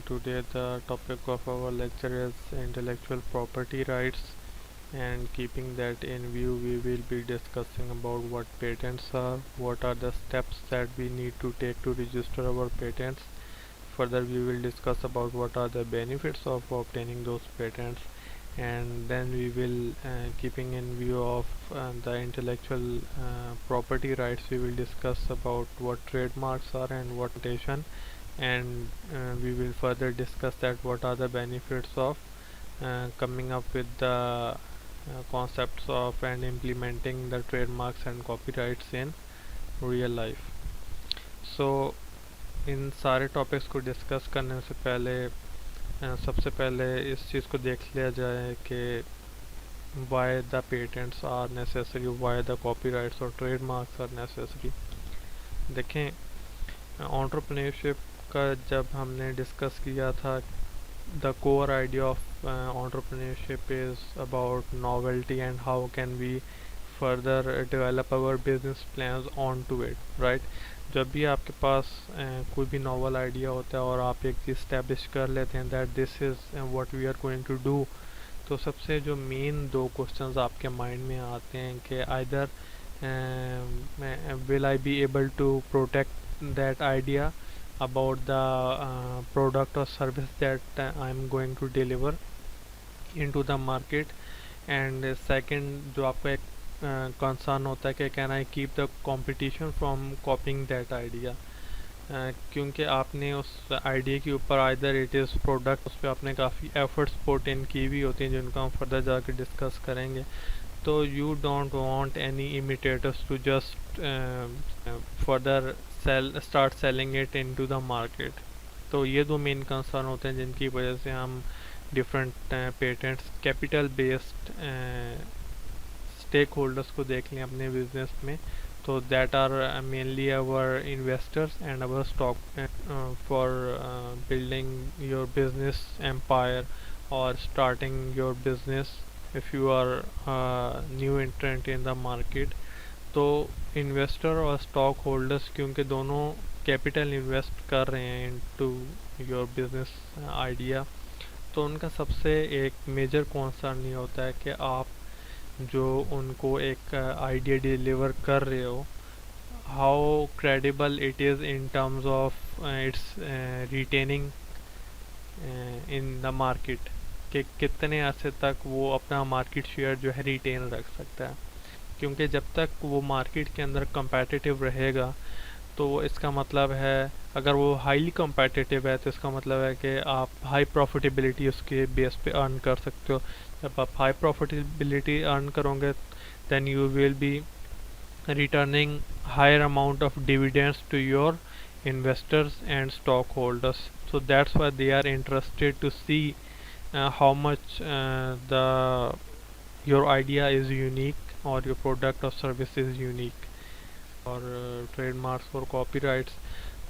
today the topic of our lecture is intellectual property rights, and keeping that in view we will be discussing about what patents are, what are the steps that we need to take to register our patents. Further we will discuss about what are the benefits of obtaining those patents, and then we will keeping in view of the intellectual property rights, we will discuss about what trademarks are and what patentation, and we will further discuss that what are the benefits of coming up with the concepts of and implementing the trademarks and copyrights in real life. So इन सारे topics को discuss करने से पहले सबसे पहले इस चीज़ को देख लिया जाए कि why the patents are necessary, why the copyrights और ट्रेडमार्क्स आर नेसेसरी. देखें, एंटरप्रेन्योरशिप का जब हमने डिस्कस किया था, the core idea of entrepreneurship is about novelty and how can we further develop our business plans onto it, right? जब भी आपके पास कोई भी नॉवल आइडिया होता है और आप एक चीज़ स्टैब्लिश कर लेते हैं that this is what we are going to do, तो सबसे जो मेन दो क्वेश्चंस आपके माइंड में आते हैं कि either will I be able to protect that idea about the product or service that I'm going to deliver into the market, and second जो आपका एक कंसर्न होता है कि can I keep the competition from कॉपिंग that idea, क्योंकि आपने उस idea के ऊपर आइदर इट इज़ प्रोडक्ट, उस पर आपने काफ़ी एफर्ट्स पुट इन की भी होती हैं जिनको हम फर्दर जाकर डिस्कस करेंगे. तो you don't want any imitators to just further start selling it into the market. तो ये दो मेन कंसर्न होते हैं जिनकी वजह से हम different patents capital based stakeholders को देख लें अपने बिजनेस में, तो that are mainly our investors and our stock for building your business empire और starting your business if you are new entrant in the market. तो investor और stockholders क्योंकि दोनों कैपिटल इन्वेस्ट कर रहे हैं इनटू योर बिजनेस आइडिया, तो उनका सबसे एक मेजर कंसर्न ये होता है कि आप जो उनको एक आइडिया डिलीवर कर रहे हो, how credible it is in terms of its retaining in the market, कि कितने अरसे तक वो अपना मार्केट शेयर जो है रिटेन रख सकता है. क्योंकि जब तक वो मार्केट के अंदर competitive रहेगा, तो इसका मतलब है अगर वो हाईली competitive है तो इसका मतलब है कि आप हाई प्रॉफिटेबिलिटी उसके बेस पे अर्न कर सकते हो. जब आप हाई प्रॉफिटेबिलिटी अर्न करोगे then you will be returning higher amount of dividends to your investors and stock holders. So that's why they are interested to see how much your idea is unique or your product or service is unique. और trademarks और copyrights,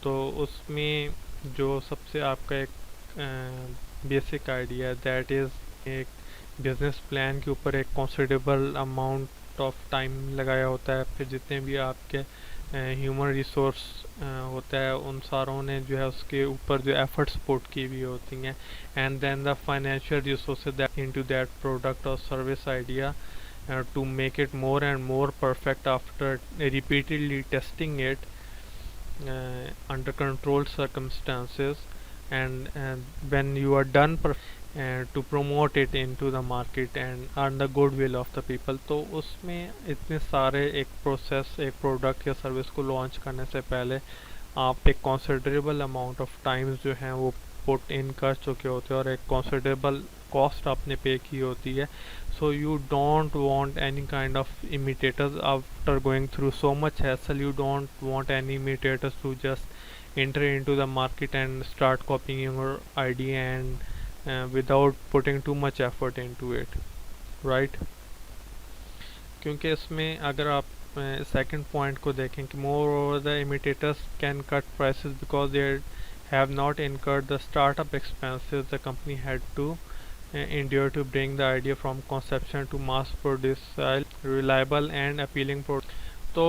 तो उसमें जो सबसे आपका एक basic idea that is एक business plan के ऊपर एक कंसिडरेबल अमाउंट ऑफ टाइम लगाया होता है, फिर जितने भी आपके ह्यूमन रिसोर्स होता है उन सारों ने जो है उसके ऊपर जो एफर्ट्स पुट की भी होती हैं, and then the financial resources that into that product और service idea to make it more and more perfect after repeatedly testing it under controlled circumstances, and when you are done to promote it into the market and earn the goodwill of the people. तो उसमें इतने सारे एक process, एक product या service को launch करने से पहले आप एक कंसिडरेबल अमाउंट ऑफ टाइम्स जो हैं वो पुट इन कर चुके होते हैं और एक कंसिडरेबल कॉस्ट आपने पे की होती है. So you don't want any kind of imitators after going through so much hassle. You don't want any imitators to just enter into the market and start copying your idea and without putting too much effort into it, right? क्योंकि इसमें अगर आप second point को देखें कि moreover the imitators can cut prices because they have not incurred the startup expenses the company had to endure to bring the idea from conception to mass produce reliable and appealing product. तो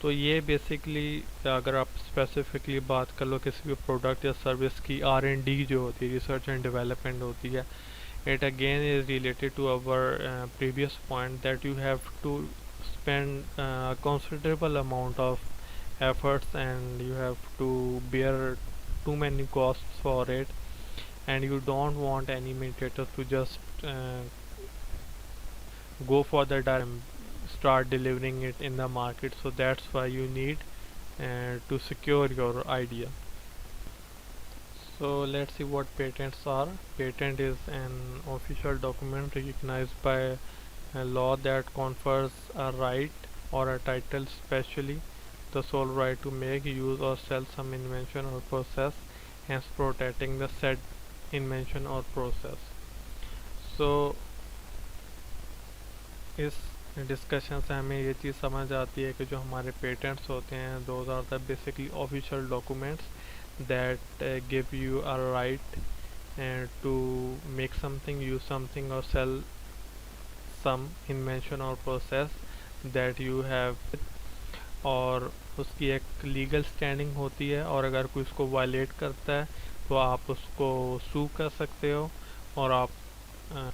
तो ये basically अगर आप specifically बात कर लो किसी भी product या सर्विस की, R&D जो होती है, रिसर्च एंड डेवलपमेंट होती है, it again is related to our previous point that you have to spend a considerable amount of efforts and you have to bear too many costs for it, and you don't want any imitator to just go for the start delivering it in the market. So that's why you need to secure your idea. So let's see what patents are. Patent is an official document recognized by a law that confers a right or a title, especially the sole right to make, use or sell some invention or process, hence protecting the said invention or process. So इस discussion से हमें ये चीज़ समझ आती है कि जो हमारे पेटेंट्स होते हैं, those are the basically official documents that give you a right to make something, use something or sell some invention or process that you have, और उसकी एक लीगल स्टैंडिंग होती है, और अगर कोई उसको वायलेट करता है तो आप उसको सू कर सकते हो, और आप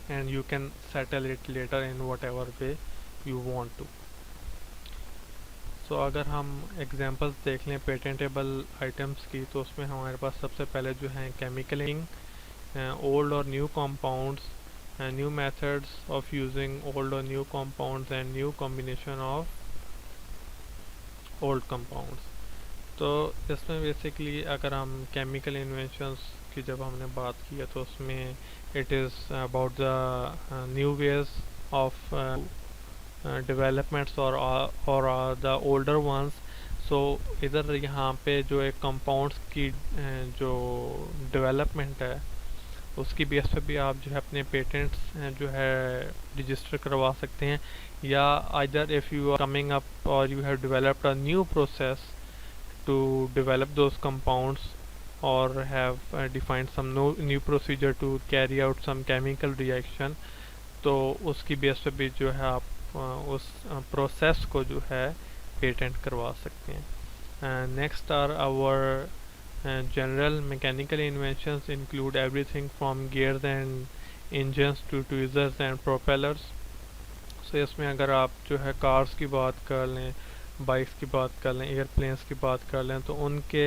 and you can settle it later in whatever way you want to. So अगर हम एग्जांपल्स देख लें पेटेंटेबल आइटम्स की, तो उसमें हमारे पास सबसे पहले जो है chemical ink, old or new compounds, new methods of using old or new compounds and new combination of old compounds. तो इसमें बेसिकली अगर हम केमिकल इन्वेंशंस की जब हमने बात की है, तो उसमें it is about the new ways of developments और द ओल्डर वंस. सो इधर यहाँ पे जो एक कंपाउंड्स की जो डेवलपमेंट है, उसकी बेस पे भी आप जो है अपने पेटेंट्स जो है रजिस्टर करवा सकते हैं, या either if you are coming up और you have developed a new process to develop those compounds or have defined some new procedure to carry out some chemical reaction, तो उसकी बेस पे भी जो है आप उस प्रोसेस को जो है पेटेंट करवा सकते हैं. Next are our general mechanical inventions include everything from gears and engines to tweezers and propellers. So इसमें अगर आप जो है कार्स की बात कर लें, बाइक्स की बात कर लें, एयरप्लेन्स की बात कर लें, तो उनके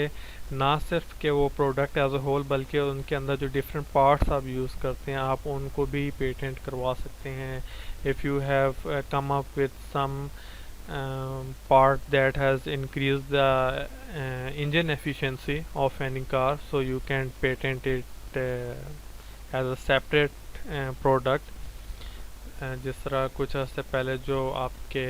ना सिर्फ के वो प्रोडक्ट एज अ होल, बल्कि उनके अंदर जो डिफरेंट पार्ट्स आप यूज़ करते हैं, आप उनको भी पेटेंट करवा सकते हैं. If you have come up with some part that has increased the engine efficiency of any car, so you can patent it as a separate product. जिस तरह कुछ अर्से पहले जो आपके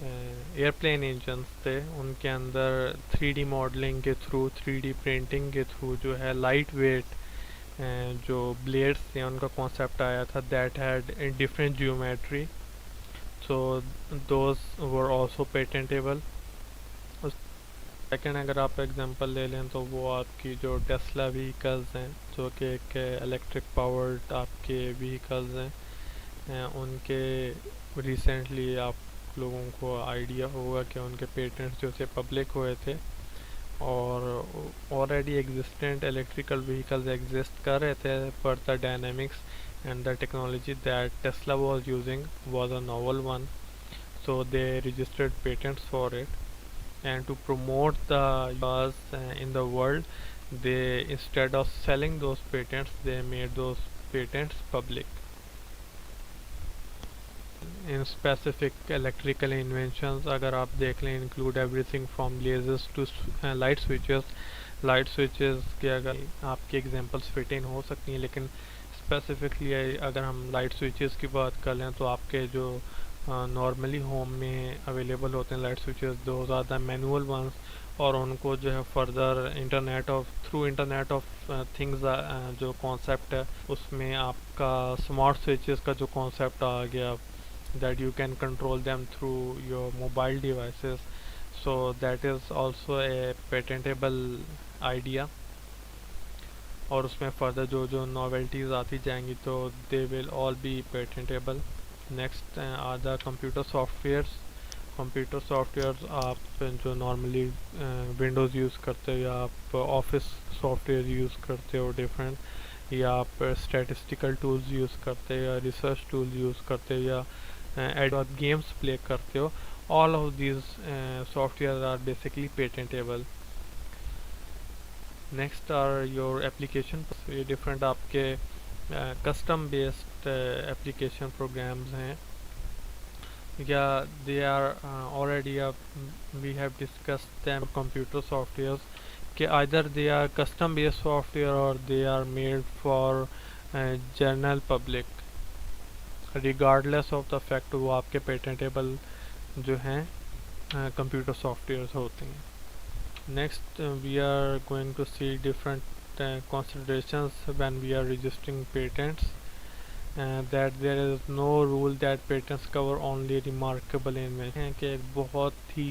एयरप्लेन इंजन्स थे, उनके अंदर 3D मॉडलिंग के थ्रू, 3D प्रिंटिंग के थ्रू जो है लाइट वेट जो ब्लेड्स थे उनका कॉन्सेप्ट आया था, that had different geometry. So those were also patentable. Second अगर आप एग्जांपल ले लें तो वो आपकी जो टेस्ला व्हीकल्स हैं, जो कि एक इलेक्ट्रिक पावर्ड आपके व्हीकल्स हैं, उनके रिसेंटली आप लोगों को आइडिया होगा कि उनके पेटेंट्स जो थे पब्लिक हुए थे, और already existent electrical vehicles exist कर रहे थे, पर the dynamics and the technology that Tesla was using was a novel one, so they registered patents for it. And to promote the cars in the world, they, instead of selling those patents, they made those patents public. In specific electrical inventions अगर आप देख लें, include everything from lasers to light switches. Light switches के अगर आपकी examples fit in हो सकती हैं, लेकिन स्पेसिफिकली अगर हम लाइट स्विचेस की बात कर लें, तो आपके जो नॉर्मली होम में अवेलेबल होते हैं लाइट स्विचेस, दो ज़्यादा मैनुअल वंस, और उनको जो है फर्दर इंटरनेट ऑफ थिंग्स जो कॉन्सेप्ट है, उसमें आपका स्मार्ट स्विचेस का जो कॉन्सेप्ट आ गया, that you can control them through your mobile devices. So that is also a patentable idea, और उसमें फर्दर जो जो नॉवेल्टीज़ आती जाएंगी तो they will all be patentable. Next are the computer softwares. Computer software आप जो नॉर्मली विंडोज़ यूज़ करते हो या आप ऑफिस सॉफ्टवेयर यूज़ करते हो डिफरेंट, या आप स्टैटिस्टिकल टूल्स यूज़ करते हो या रिसर्च टूल्स यूज़ करते हो या आप गेम्स प्ले करते हो, all of these softwares are basically patentable. Next are your application, ये different आपके custom based application programs हैं, या they are already we have discussed them computer softwares कि either they are custom based software or they are made for general public, regardless of the fact वो आपके patentable जो हैं computer softwares होते हैं. Next, we are going to see different considerations when we are registering patents. That there is no rule that patents cover only remarkable invention. कि एक बहुत ही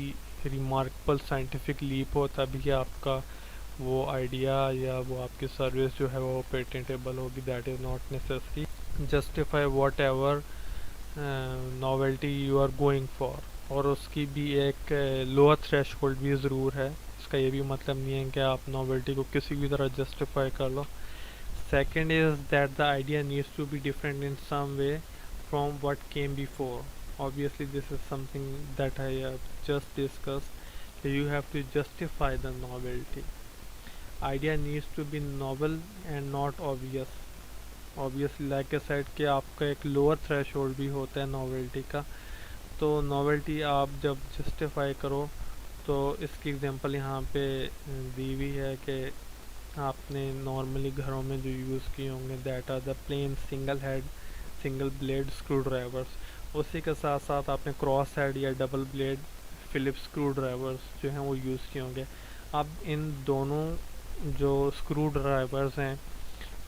remarkable scientific leap हो तभी आपका वो आइडिया या वो आपकी सर्विस जो है वो पेटेंटेबल होगी. That is not necessary. Justify whatever novelty you are going for. और उसकी भी एक लोअर थ्रेशोल्ड भी ज़रूर है. इसका ये भी मतलब नहीं है कि आप नॉवेल्टी को किसी भी तरह जस्टिफाई कर लो. Second is that the idea needs to be different in some way from what came before. Obviously this is something that I have just discussed. You have to justify the novelty. Idea needs to be novel and not obvious. Obviously like a side कि आपका एक lower threshold भी होता है novelty का. तो novelty आप जब जस्टिफाई करो तो इसकी एग्जांपल यहाँ पे दी हुई है कि आपने नॉर्मली घरों में जो यूज़ किए होंगे that are the plain single head single blade screwdrivers. उसी के साथ साथ आपने क्रॉस हेड या double blade Phillips screwdrivers जो हैं वो यूज़ किए होंगे. अब इन दोनों जो स्क्रू ड्राइवर्स हैं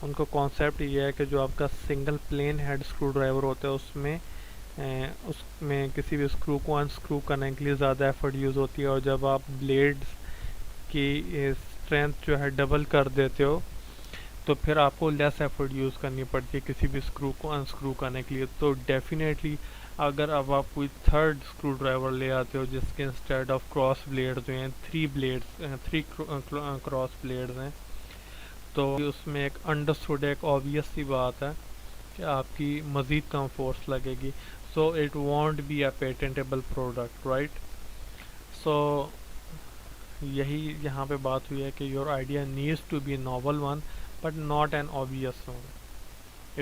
उनको कॉन्सेप्ट ये है कि जो आपका single plain head screwdriver होता है उसमें किसी भी स्क्रू को अनस्क्रू करने के लिए ज़्यादा एफर्ट यूज़ होती है. और जब आप ब्लेड्स की स्ट्रेंथ जो है डबल कर देते हो तो फिर आपको लेस एफर्ट यूज़ करनी पड़ती है किसी भी स्क्रू को अनस्क्रू करने के लिए. तो डेफिनेटली अगर अब आप कोई थर्ड स्क्रू ड्राइवर ले आते हो जिसके इंस्टेड ऑफ क्रॉस ब्लेड जो हैं थ्री क्रॉस ब्लेड्स हैं, तो उसमें एक अंडरस्टूड एक ऑब्वियस सी बात है कि आपकी मज़ीद कम फोर्स लगेगी. so it won't be a patentable product, right? so यही यहाँ पे बात हुई है कि your idea needs to be novel one but not an obvious one.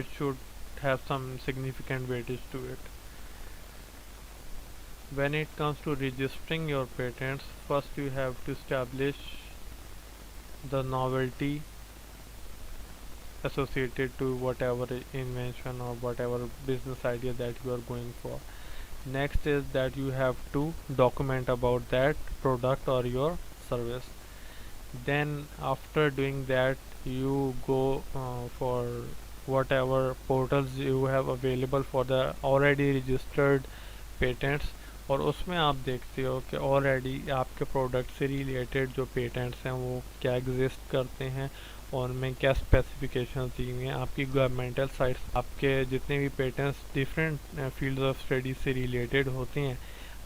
It should have some significant weightage to it. When it comes to registering your patents, first you have to establish the novelty associated to whatever invention or whatever business idea that you are going for. Next is that you have to document about that product or your service. Then after doing that you go for whatever portals you have available for the already registered patents, और उसमें आप देखते हो कि already आपके product से related जो patents हैं वो क्या एग्जिस्ट करते हैं और उनमें क्या स्पेसिफिकेशंस दी हुई हैं. आपकी गवर्नमेंटल साइट्स आपके जितने भी patents different fields of study से रिलेटेड होते हैं,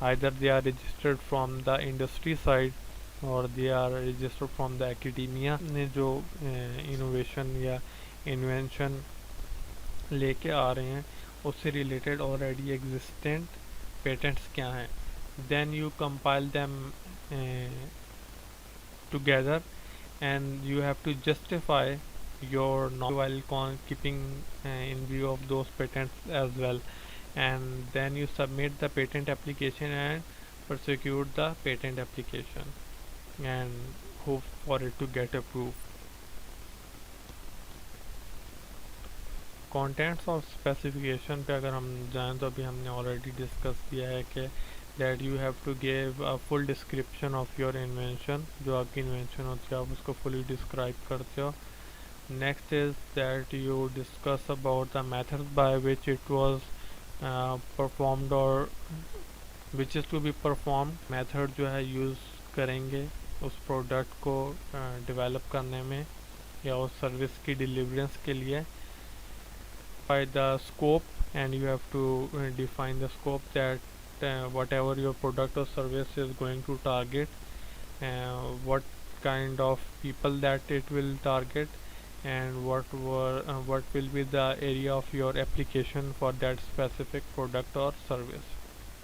either they are registered from the industry side और they are registered from the academia ने जो इनोवेशन या इन्वेंशन लेके आ रहे हैं उससे रिलेटेड ऑलरेडी एग्जिस्टेंट पेटेंट्स क्या हैं. Then you compile them together and you have to justify your knowledge while keeping in view of those patents as well, and then you submit the patent application and prosecute the patent application and hope for it to get approved. Contents of specification पे अगर हम जाएं तो अभी हमने already discuss किया है कि that you have to give a full description of your invention. जो आपकी invention होती है आप उसको fully describe करते हो. Next is that you discuss about the methods by which it was performed or which is to be performed. Method जो है use करेंगे उस product को develop करने में या उस service की deliverance के लिए. By the scope, and you have to define the scope that whatever your product or service is going to target, what kind of people that it will target, and what will be the area of your application for that specific product or service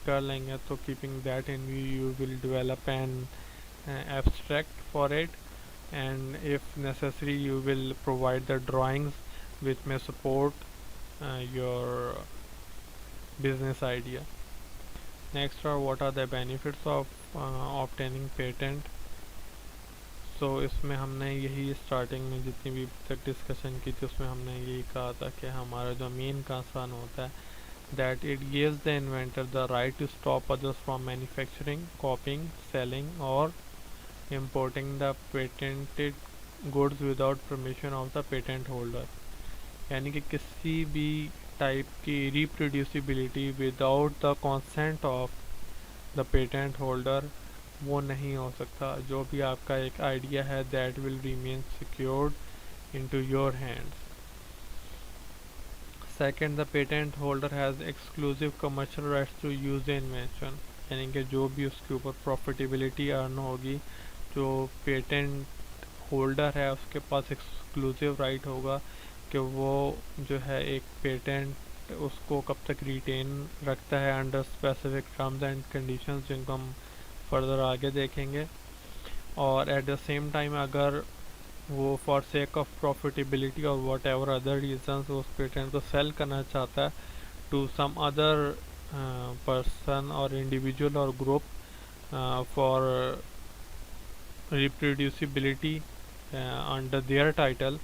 कर लेंगे. तो keeping that in view, you will develop an abstract for it, and if necessary you will provide the drawings which may support your business idea. Next are what are the benefits of obtaining patent. सो इसमें हमने यही starting में जितनी भी तक discussion की थी उसमें हमने यही कहा था कि हमारा जो मेन कंसर्न होता है that it gives the inventor the right to stop others from manufacturing, copying, selling or importing the patented goods without permission of the patent holder. यानी कि किसी भी टाइप की reproducibility without the consent of the patent holder वो नहीं हो सकता. जो भी आपका एक आइडिया है that will remain secured into your hands. Second, the patent holder has exclusive commercial rights to use the invention. यानी कि जो भी उसके ऊपर प्रॉफिटेबिलिटी अर्न होगी, जो पेटेंट होल्डर है उसके पास एक्सक्लूसिव राइट होगा कि वो जो है एक पेटेंट उसको कब तक रिटेन रखता है under specific terms and conditions, जिनको हम फर्दर आगे देखेंगे. और एट द सेम टाइम अगर वो फॉर सेक ऑफ प्रॉफिटेबिलिटी और वट एवर अदर रीजंस उस पेटेंट को सेल करना चाहता है टू सम अदर पर्सन और इंडिविजुअल और group for reproducibility under their title,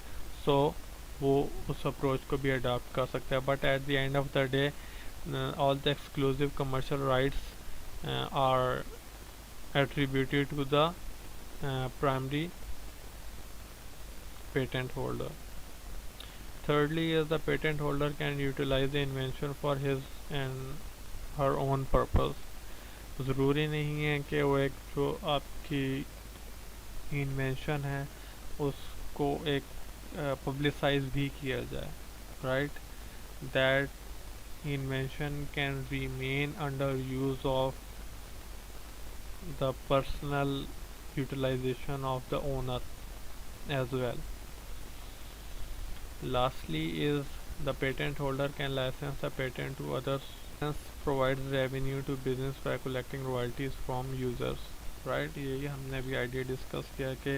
so वो उस अप्रोच को भी अडॉप्ट कर सकता है. But at the end of the day all the exclusive commercial rights are attributed to the primary patent holder. Thirdly is the patent holder can utilize the invention for his and her own purpose. ज़रूरी नहीं है कि वो एक जो आपकी invention है उसको एक पब्लिसाइज भी किया जाए, right. That invention can remain under use of the personal utilization of the owner as well. Lastly is the patent holder can license a patent to others. License provides revenue to business by collecting royalties from users, right. यही हमने भी idea discuss किया कि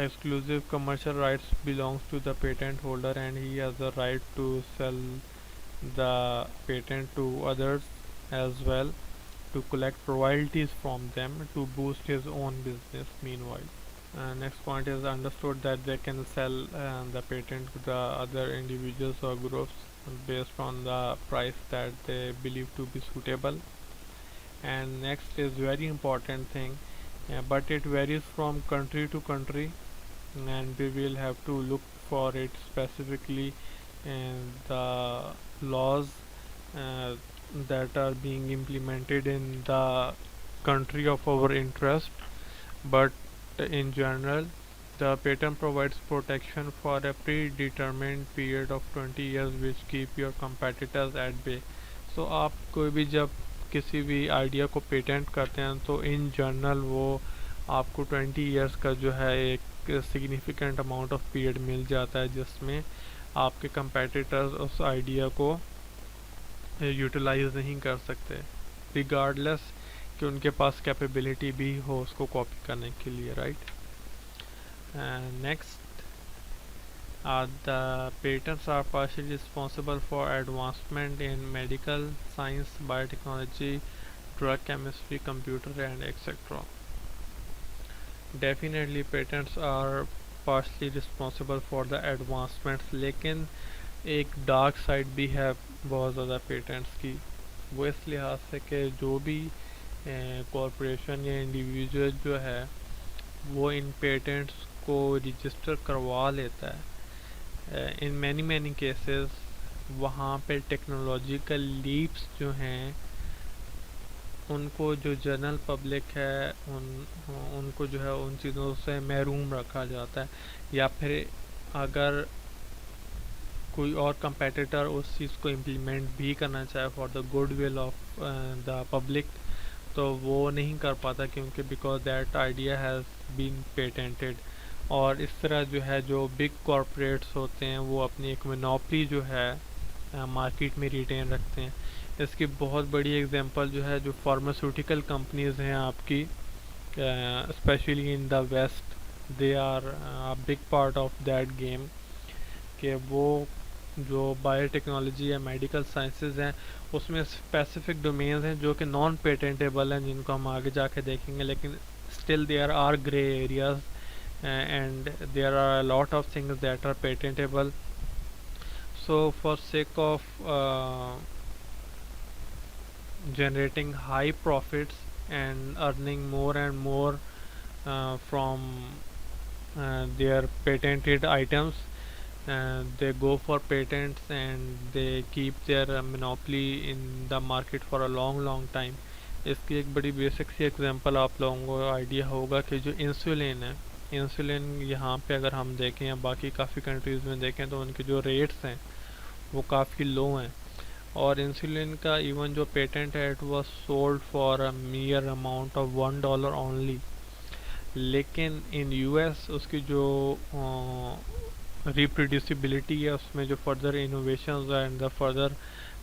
exclusive commercial rights belongs to the patent holder and he has the right to sell the patent to others as well, to collect royalties from them to boost his own business meanwhile. Next point is understood that they can sell the patent to the other individuals or groups based on the price that they believe to be suitable. And next is very important thing, but it varies from country to country and we will have to look for it specifically in the laws that are being implemented in the country of our interest. But in general the patent provides protection for a predetermined period of 20 years which keep your competitors at bay. So आप कोई भी जब किसी भी idea को patent करते हैं तो इन जनरल वो आपको 20 इयर्स का जो है एक सिग्निफिकेंट अमाउंट ऑफ पीरियड मिल जाता है जिसमें आपके कंपेटिटर्स उस आइडिया को यूटिलाइज नहीं कर सकते रिगार्डलेस कि उनके पास कैपेबिलिटी भी हो उसको कॉपी करने के लिए, right. Next the patents are partially responsible for advancement in medical science, biotechnology, drug chemistry, computer and etc. Definitely patents are partially responsible for the advancements, लेकिन एक डार्क साइड भी है बहुत ज़्यादा पेटेंट्स की. वो इस लिहाज से कि जो भी कॉरपोरेशन या इंडिविजुअल जो है वो इन पेटेंट्स को रजिस्टर करवा लेता है. इन मैनी केसेस वहाँ पे टेक्नोलॉजिकल लीप्स जो हैं उनको जो जनरल पब्लिक है उनको जो है उन चीज़ों से महरूम रखा जाता है. या फिर अगर कोई और कंपेटिटर उस चीज़ को इम्प्लीमेंट भी करना चाहे for the good will of the public, तो वो नहीं कर पाता, क्योंकि because that idea has been patented. और इस तरह जो है जो बिग कॉरपोरेट्स होते हैं वो अपनी एक मोनोपली जो है मार्केट में रिटेन रखते हैं। इसकी बहुत बड़ी एग्जांपल जो है जो फार्मास्यूटिकल कंपनीज हैं आपकी, specially in the West, they are big part of that game, कि वो जो बायोटेक्नोलॉजी या मेडिकल साइंसेज हैं उसमें स्पेसिफिक डोमेन्स हैं जो कि नॉन पेटेंटेबल हैं, जिनको हम आगे जाके देखेंगे, लेकिन still there are grey areas and there are a lot of things that are patentable. So for sake of generating high profits and earning more and more from their patented items, they go for patents and they keep their monopoly in the market for a long time. इसकी एक बड़ी basic सी example आप लोगों को idea होगा कि जो insulin है, इंसुलिन यहाँ पे अगर हम देखें या बाकी काफ़ी कंट्रीज़ में देखें तो उनके जो रेट्स हैं वो काफ़ी लो हैं, और इंसुलिन का इवन जो पेटेंट है it was sold for a mere amount of $1 only. लेकिन इन यूएस उसकी जो रिप्रोड्यूसिबिलिटी है, उसमें जो further innovations and the further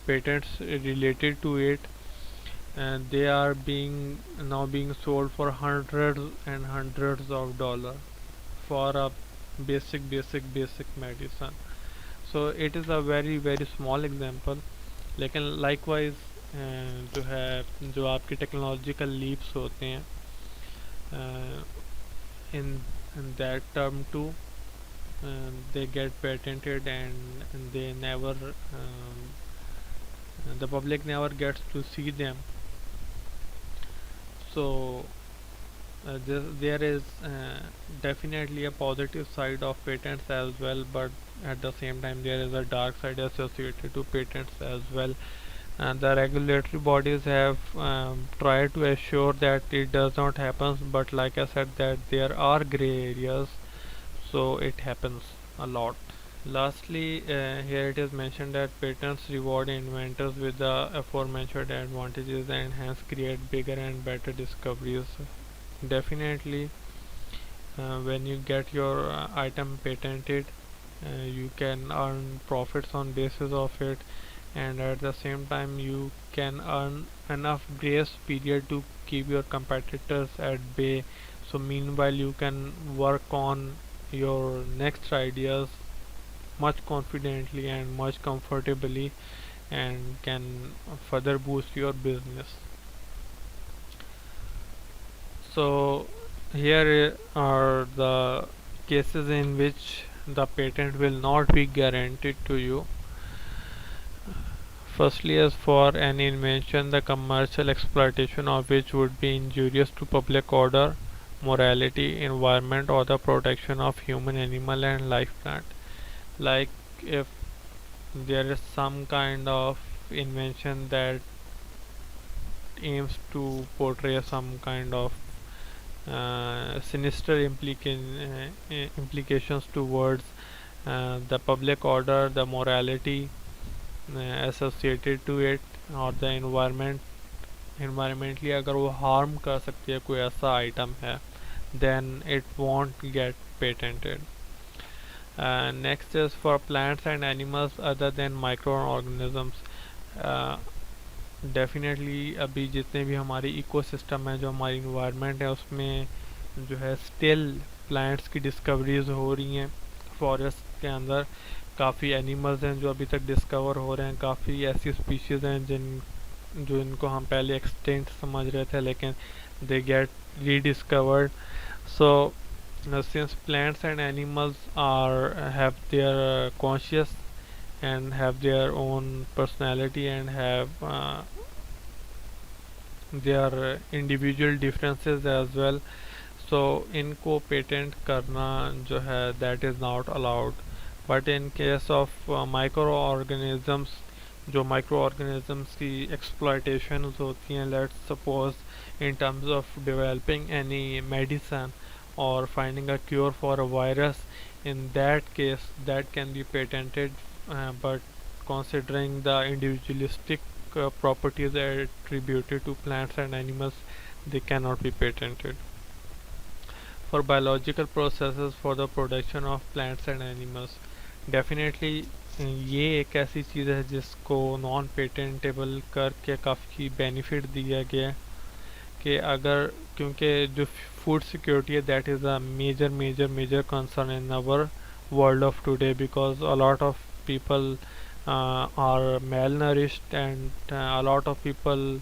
patents related to it, and they are now being sold for hundreds and hundreds of dollars for a basic medicine. So it is a very small example, लेकिन likewise जो है जो आपके technological leaps होते हैं in that term too, they get patented and they never the public never gets to see them. So there is definitely a positive side of patents as well, but at the same time there is a dark side associated to patents as well, and the regulatory bodies have tried to assure that it does not happen, but like I said that there are gray areas, so it happens a lot. Lastly, here it is mentioned that patents reward inventors with the aforementioned advantages and hence create bigger and better discoveries. Definitely, when you get your item patented, you can earn profits on basis of it, and at the same time you can earn enough grace period to keep your competitors at bay. So meanwhile you can work on your next ideas much confidently and much comfortably and can further boost your business. So here are the cases in which the patent will not be guaranteed to you. Firstly, as for any invention, the commercial exploitation of which would be injurious to public order, morality, environment, or the protection of human, animal, and life plant. Like if there is some kind of invention that aims to portray some kind of sinister implications towards the public order, the morality associated to it, और the environmentally अगर वो harm कर सकती है कोई ऐसा item है, then it won't get patented. Next is for plants and animals other than microorganisms. Definitely अभी जितने भी हमारे इकोसिस्टम है, जो हमारी इन्वायरमेंट है, उसमें जो है स्टिल प्लांट्स की डिस्कवरीज हो रही हैं। फॉरेस्ट के अंदर काफ़ी एनिमल्स हैं जो अभी तक डिस्कवर हो रहे हैं, काफ़ी ऐसी स्पीशीज़ हैं जो इनको हम पहले एक्सटेंट समझ रहे थे, लेकिन they get rediscovered. So since plants and animals have their conscious and have their own personality and have their individual differences as well, so इनको patent करना जो है that is not allowed. But in case of microorganisms, जो microorganisms की exploitations होती हैं, let's suppose in terms of developing any medicine or finding a cure for a virus, in that case that can be patented but considering the individualistic properties attributed to plants and animals, they cannot be patented. For biological processes for the production of plants and animals, definitely ये एक ऐसी चीज़ है जिसको non patentable करके काफ़ी benefit दिया गया है कि अगर, क्योंकि जो फूड सिक्योरिटी है that is a major major major concern in our world of today, because a lot of people are malnourished, and a lot of people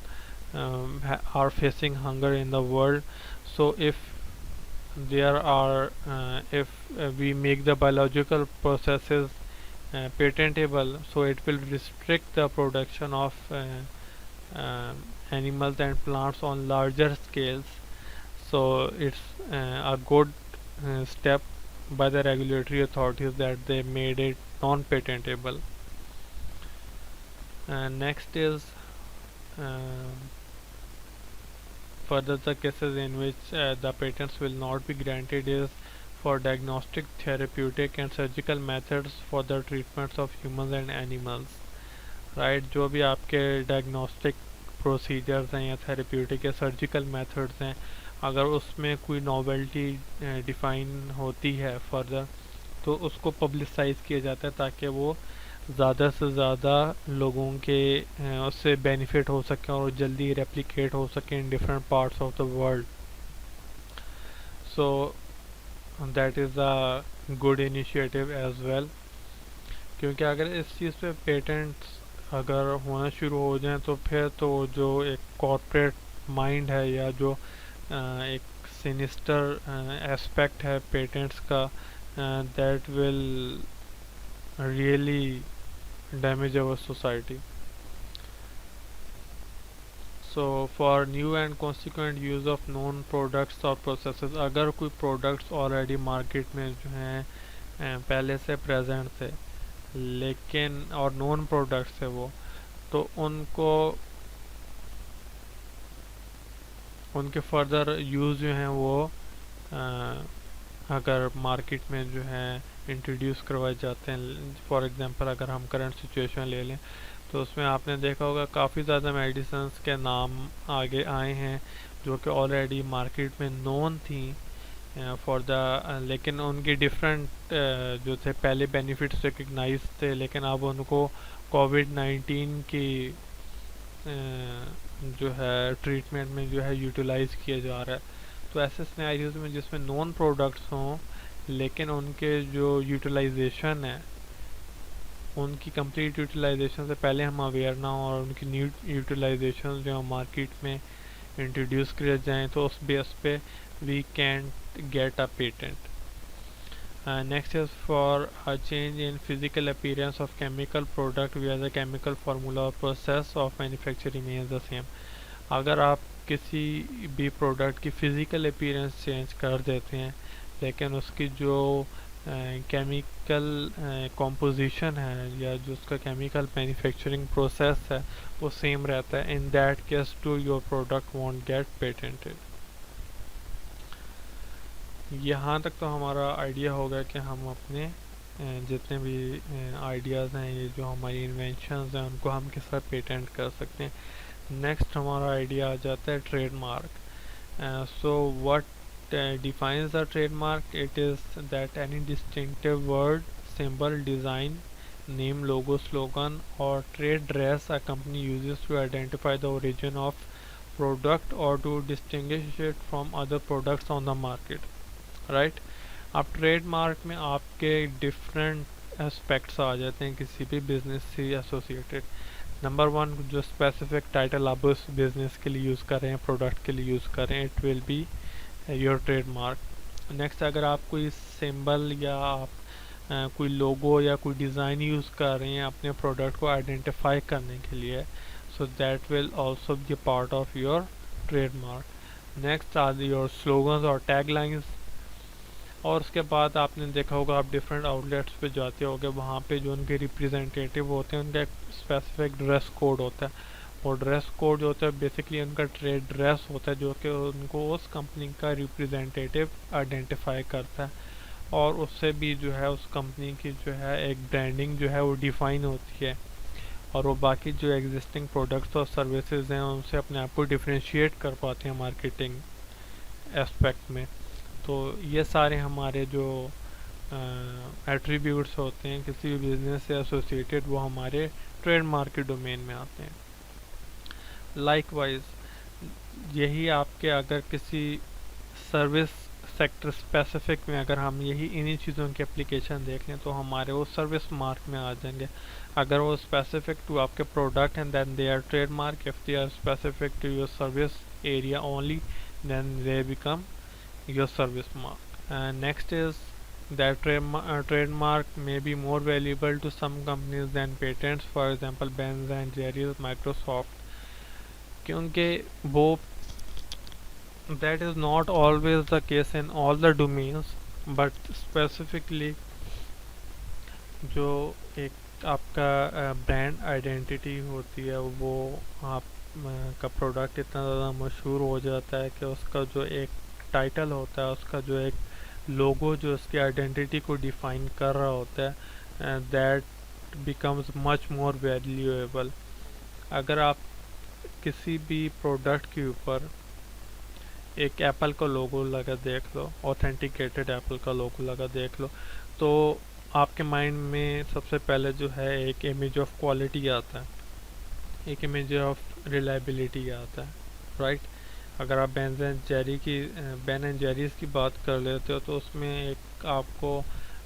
are facing hunger in the world. So if we make the biological processes patentable, so it will restrict the production of animals and plants on larger scales. So it's a good step by the regulatory authorities that they made it non-patentable. Next is uh, further the cases in which the patents will not be granted is for diagnostic, therapeutic and surgical methods for the treatments of humans and animals. Right, जो भी आपके diagnostic procedures हैं या therapeutic या surgical methods हैं, अगर उसमें कोई नॉवेल्टी डिफाइन होती है फर्दर, तो उसको पब्लिसाइज किया जाता है ताकि वो ज़्यादा से ज़्यादा लोगों के उससे बेनिफिट हो सके और जल्दी रेप्लिकेट हो सके in different parts of the world. So that is a good initiative as well, क्योंकि अगर इस चीज़ पे पेटेंट्स अगर होना शुरू हो जाए तो फिर तो जो एक कॉर्पोरेट माइंड है या जो एक सिनिस्टर एस्पेक्ट है पेटेंट्स का, that will really damage our society. So for new and consequent use of non products और प्रोसेसेस, अगर कोई प्रोडक्ट्स ऑलरेडी मार्केट में जो हैं पहले से प्रेजेंट थे लेकिन और नॉन प्रोडक्ट्स है वो, तो उनके फर्दर यूज़ जो हैं वो अगर मार्केट में जो है इंट्रोड्यूस करवाए जाते हैं. फॉर एग्जांपल अगर हम करंट सिचुएशन ले लें तो उसमें आपने देखा होगा काफ़ी ज़्यादा मेडिसिन्स के नाम आगे आए हैं जो कि ऑलरेडी मार्केट में नोन थी फॉर द, लेकिन उनके डिफरेंट जो थे पहले बेनिफिट्स रिकग्नाइज थे, लेकिन अब उनको कोविड-19 की जो है ट्रीटमेंट में जो है यूटिलाइज किया जा रहा है. तो ऐसे सिनेरियोज में जिसमें नॉन प्रोडक्ट्स हों लेकिन उनके जो यूटिलाइजेशन है, उनकी कंप्लीट यूटिलाइजेशन से पहले हम अवेयर ना हो और उनकी न्यू यूटिलाइजेशन जो मार्केट में इंट्रोड्यूस किए जाएँ, तो उस बेस पे we can get a patent. Next is for a change in physical appearance of chemical product where the chemical formula or process of manufacturing remains the same. अगर आप किसी भी प्रोडक्ट की फिज़िकल अपीयरेंस चेंज कर देते हैं लेकिन उसकी जो केमिकल कॉम्पोजिशन है या जो उसका केमिकल मैन्युफैक्चरिंग प्रोसेस है वो सेम रहता है, in that case to your product won't get patented. यहाँ तक तो हमारा आइडिया होगा कि हम अपने जितने भी आइडियाज़ हैं, ये जो हमारी इन्वेंशंस हैं, उनको हम किस तरह पेटेंट कर सकते हैं. नेक्स्ट हमारा आइडिया आ जाता है trademark. So what defines a trademark? It is that any distinctive word, symbol, design, name, logo, slogan or trade dress a company uses to identify the origin of product or to distinguish it from other products on the market. Right. अब trademark में आपके different aspects आ जाते हैं किसी भी business से associated. Number one, जो specific title आप उस बिजनेस के लिए यूज़ कर रहे हैं, प्रोडक्ट के लिए यूज़ कर रहे हैं, it will be your trademark. Next, अगर आप कोई सिंबल या आप कोई लोगो या कोई डिज़ाइन यूज़ कर रहे हैं अपने प्रोडक्ट को आइडेंटिफाई करने के लिए, so that will also be part of your trademark. Next are your slogans और टैग लाइन्स. और उसके बाद आपने देखा होगा आप डिफरेंट आउटलेट्स पे जाते होगे, वहाँ पे जो उनके रिप्रेजेंटेटिव होते हैं उनका एक स्पेसिफिक ड्रेस कोड होता है. और ड्रेस कोड जो होता है बेसिकली उनका ट्रेड ड्रेस होता है जो कि उनको उस कंपनी का रिप्रेजेंटेटिव आइडेंटिफाई करता है. और उससे भी जो है उस कंपनी की जो है एक ब्रांडिंग जो है वो डिफाइन होती है, और वो बाकी जो एग्जिस्टिंग प्रोडक्ट्स और सर्विसेज हैं उनसे अपने आप को डिफरेंशिएट कर पाते हैं मार्केटिंग एस्पेक्ट में। तो ये सारे हमारे जो एट्रीब्यूट्स होते हैं किसी भी बिजनेस से एसोसिएटेड, वो हमारे ट्रेडमार्क के डोमेन में आते हैं। लाइकवाइज यही आपके अगर किसी सर्विस सेक्टर स्पेसिफिक में अगर हम यही इन्हीं चीज़ों की एप्लीकेशन देख लें तो हमारे वो सर्विस मार्क में आ जाएंगे। अगर वो स्पेसिफिक टू आपके product and then they are trademark, if they are specific to your service area only then they become your service mark. And next is that trademark may be more valuable to some companies than patents, for example Ben and Jerry's, Microsoft, क्योंकि वो that is not always the case in all the domains, but specifically जो एक आपका brand identity होती है वो आप का प्रोडक्ट इतना ज़्यादा मशहूर हो जाता है कि उसका जो एक टाइटल होता है, उसका जो एक लोगो जो उसकी आइडेंटिटी को डिफाइन कर रहा होता है, that becomes much more valuable. अगर आप किसी भी प्रोडक्ट के ऊपर एक एप्पल का लोगो लगा देख लो, ऑथेंटिकेटेड एप्पल का लोगो लगा देख लो, तो आपके माइंड में सबसे पहले जो है एक इमेज ऑफ क्वालिटी आता है, एक इमेज ऑफ रिलायबिलिटी आता है, राइट। अगर आप बेन एंड जेरीज की बात कर लेते हो तो उसमें एक आपको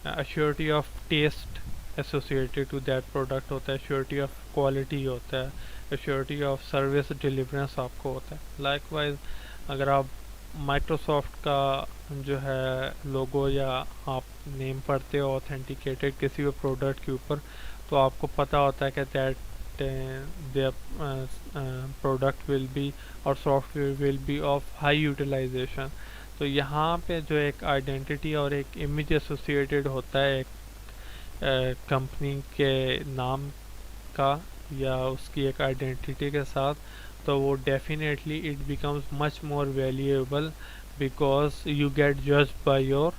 assurity of taste associated to that product होता है, अश्योरिटी ऑफ क्वालिटी होता है, अश्योरिटी ऑफ सर्विस डिलीवरेंस आपको होता है। लाइकवाइज अगर आप माइक्रोसॉफ्ट का जो है लोगो या आप नेम पढ़ते हो ऑथेंटिकेटेड किसी भी प्रोडक्ट के ऊपर, तो आपको पता होता है कि that their product will be और software will be of high utilization. तो यहाँ पे जो एक आइडेंटिटी और एक इमेज एसोसिएटेड होता है एक कंपनी के नाम का या उसकी एक आइडेंटिटी के साथ, तो वो definitely it becomes much more valuable because you get judged by your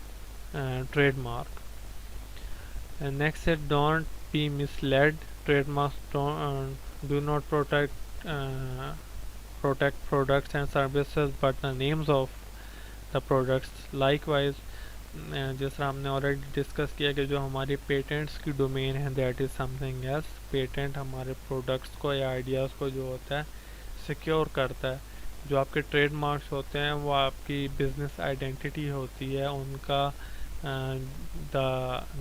trademark. Next है don't be misled, trademarks do not protect products and services but the names of the products. Likewise जैसा हमने already discuss किया कि जो हमारी patents की domain है that is something else. Patent हमारे प्रोडक्ट्स को या आइडियाज़ को जो होता है सिक्योर करता है। जो आपके ट्रेडमार्क्स होते हैं वो आपकी बिजनेस आइडेंटिटी होती है, उनका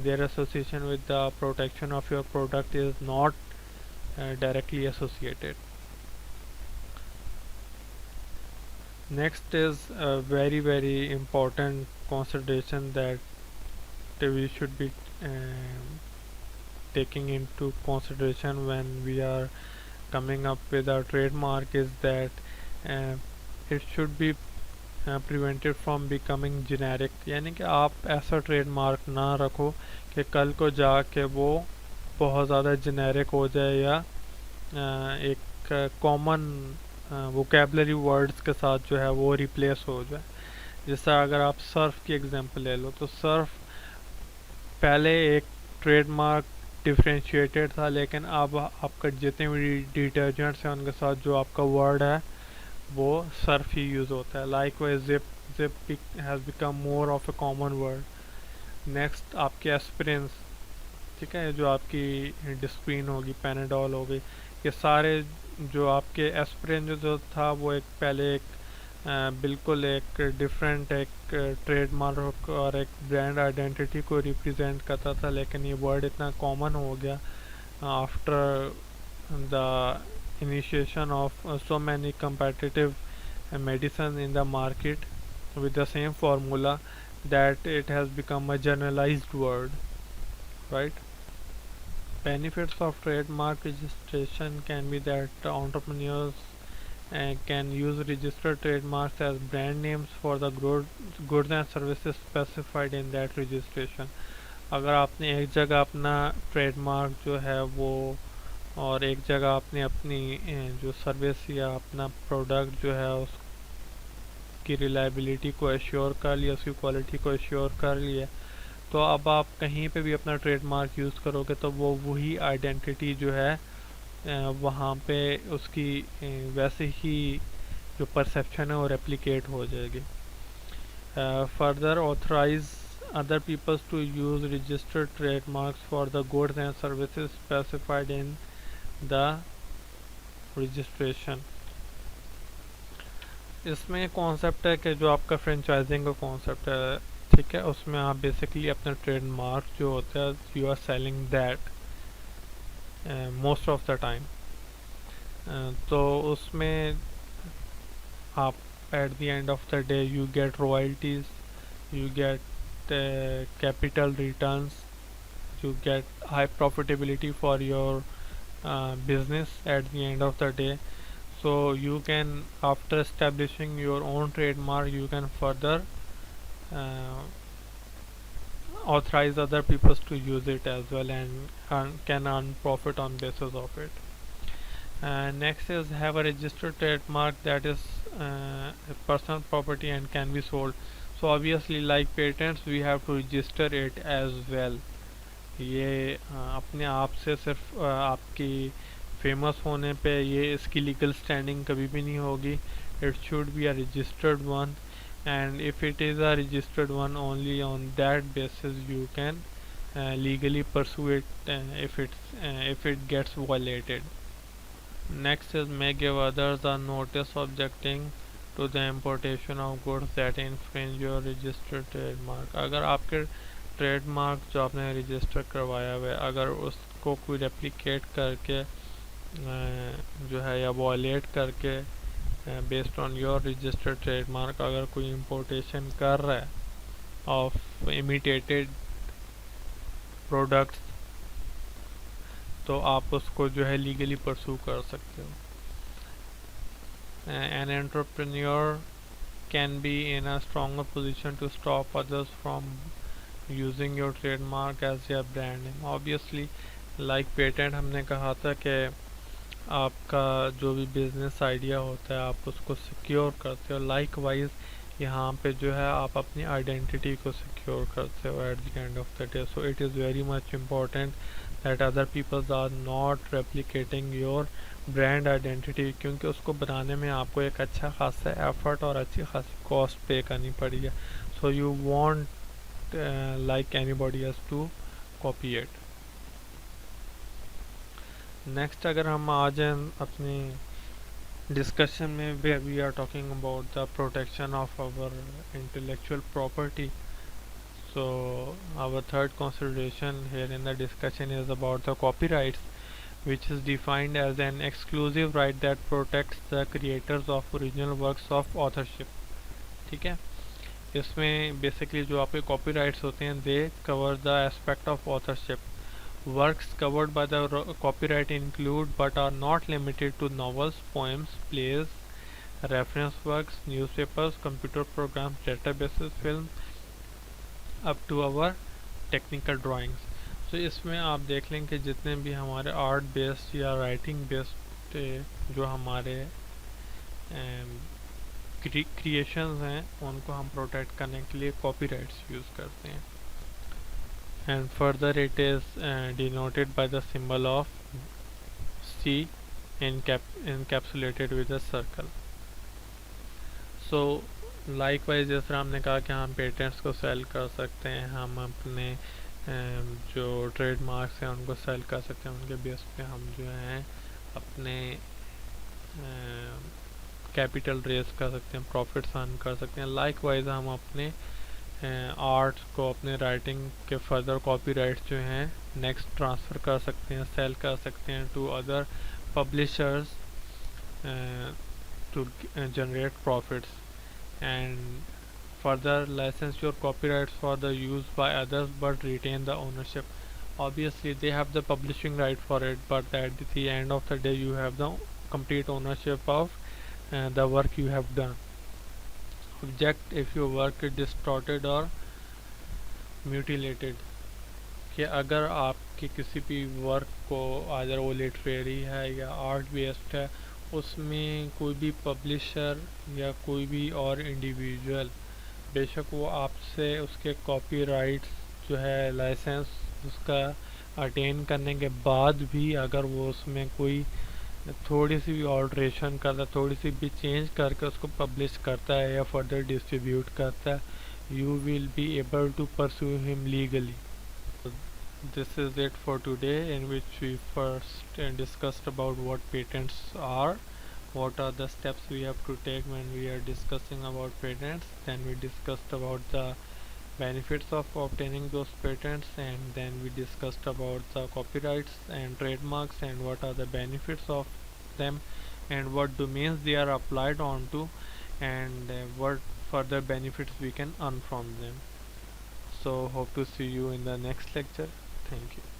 their association with the protection of your product is not directly associated. Next is a very important consideration that we should be taking into consideration when we are coming up with our trademark is that it should be prevented from becoming generic, यानी कि आप ऐसा trademark ना रखो कि कल को जाके वो बहुत ज़्यादा जेनेरिक हो जाए या एक कॉमन वोकेबलरी वर्ड्स के साथ जो है वो रिप्लेस हो जाए। जैसा अगर आप सर्फ की एग्जांपल ले लो तो सर्फ पहले एक ट्रेडमार्क डिफ्रेंशिएटेड था, लेकिन अब आपका जितने भी डिटर्जेंट्स हैं उनके साथ जो आपका वर्ड है वो सर्फ ही यूज़ होता है। Likewise zip has become more of a common word. Next आपके एस्पिरिन्स, ठीक है, जो आपकी डिस्प्रिन होगी, पैनाडोल हो गई, ये सारे जो आपके एस्पिरिन जो था वो एक पहले एक बिल्कुल एक डिफरेंट एक ट्रेडमार्क और एक ब्रांड आइडेंटिटी को रिप्रेजेंट करता था, लेकिन ये वर्ड इतना कॉमन हो गया after the initiation of so many competitive medicine in the market with the same formula that it has become a generalized word, right? Benefits of trademark registration can be that entrepreneurs can use registered trademarks as brand names for the goods and services specified in that registration. अगर आपने एक जगह अपना trademark जो है वो और एक जगह आपने अपनी जो सर्विस या अपना प्रोडक्ट जो है उसकी रिलायबिलिटी को एश्योर कर लिया, उसकी क्वालिटी को एश्योर कर लिया, तो अब आप कहीं पे भी अपना ट्रेडमार्क यूज़ करोगे तो वो वही आइडेंटिटी जो है वहाँ पे उसकी वैसे ही जो परसेप्शन है वो रेप्लिकेट हो जाएगी. Further, authorize other peoples to use registered trademarks for the goods and services specified in the registration. इसमें कॉन्सेप्ट है कि जो आपका फ्रेंचाइजिंग का कॉन्सेप्ट है, ठीक है, उसमें आप बेसिकली अपना ट्रेडमार्क जो होता है you are selling that most of the time. तो उसमें आप at the end of the day you get royalties, you get capital returns, you get high profitability for your business at the end of the day. So you can, after establishing your own trademark, you can further uh, authorize other people to use it as well and can earn profit on basis of it. Next is have a registered trademark that is a personal property and can be sold. So obviously like patents we have to register it as well. ये अपने आप से सिर्फ आपकी famous होने पे ये इसकी लीगल स्टैंडिंग कभी भी नहीं होगी. It should be a registered one, and if it is a registered one, only on that basis you can legally pursue it if it gets violated. Next is may give others a notice objecting to the importation of goods that infringe your registered trademark. अगर आपके trademark जो आपने register करवाया हुआ है अगर उसको कोई रेप्लिकेट करके जो है या वॉलेट करके based on your registered trademark अगर कोई इंपोर्टेशन कर रहा है ऑफ इमिटेटेड प्रोडक्ट्स तो आप उसको जो है लीगली परसू कर सकते हो. An entrepreneur can be in a stronger position to stop others from using your trademark as your brand name. Obviously like patent हमने कहा था कि आपका जो भी बिजनेस आइडिया होता है आप उसको सिक्योर करते हो. लाइक वाइज यहाँ पे जो है आप अपनी आइडेंटिटी को सिक्योर करते हो at the end of the day. So it is very much important that other peoples are not replicating your brand identity, क्योंकि उसको बनाने में आपको एक अच्छा खासा एफर्ट और अच्छी खासी कॉस्ट पे करनी पड़ी है. So you want like anybody else to copy it. Next अगर हम आ जाएं अपनी डिस्कशन में we are talking about the protection of our intellectual property. So our third consideration here in the discussion is about the copyrights which is defined as an exclusive right that protects the creators of original works of authorship. ठीक है, इसमें basically जो आपके copyrights होते हैं they cover the aspect of authorship. Works covered by the copyright include but are not limited to novels, poems, plays, reference works, newspapers, computer programs, databases, film, up to our technical drawings. तो इसमें आप देख लें कि जितने भी हमारे art based या राइटिंग बेस्ड जो हमारे क्रिएशंस हैं उनको हम प्रोटेक्ट करने के लिए कॉपीराइट्स यूज़ करते हैं. And further it is denoted by the symbol of C encapsulated with a circle. So likewise जिस तरह हमने कहा कि हम पेटेंट्स को सेल कर सकते हैं, हम अपने जो ट्रेडमार्क्स हैं उनको सेल कर सकते हैं, उनके बेस पे हम जो हैं अपने कैपिटल रेज कर सकते हैं, प्रॉफिट्स अर्न कर सकते हैं. लाइकवाइज हम अपने आर्ट को, अपने राइटिंग के फर्दर कॉपीराइट्स जो हैं नेक्स्ट ट्रांसफ़र कर सकते हैं, सेल कर सकते हैं to other publishers to generate profits. And further license your copyrights for the use by others but retain the ownership. Obviously they have the publishing right for it, but at the end of the day you have the complete ownership of the work you have done. Object if your work is distorted or mutilated. कि अगर आपके किसी भी work को अगर वो literary है या आर्ट बेस्ड है उसमें कोई भी पब्लिशर या कोई भी और इंडिविजुअल बेशक वो आपसे उसके कॉपीराइट्स जो है लाइसेंस उसका अटेन करने के बाद भी अगर वो उसमें कोई थोड़ी सी भी ऑल्ट्रेशन करता है, थोड़ी सी भी चेंज करके उसको पब्लिश करता है या फर्दर डिस्ट्रीब्यूट करता है, you will be able to pursue him legally. This is it for today, in which we first discussed about what patents are, what are the steps we have to take when we are discussing about patents. Then we discussed about the benefits of obtaining those patents, and then we discussed about the copyrights and trademarks and what are the benefits of them and what domains they are applied onto, and what further benefits we can earn from them. So hope to see you in the next lecture. Thank you.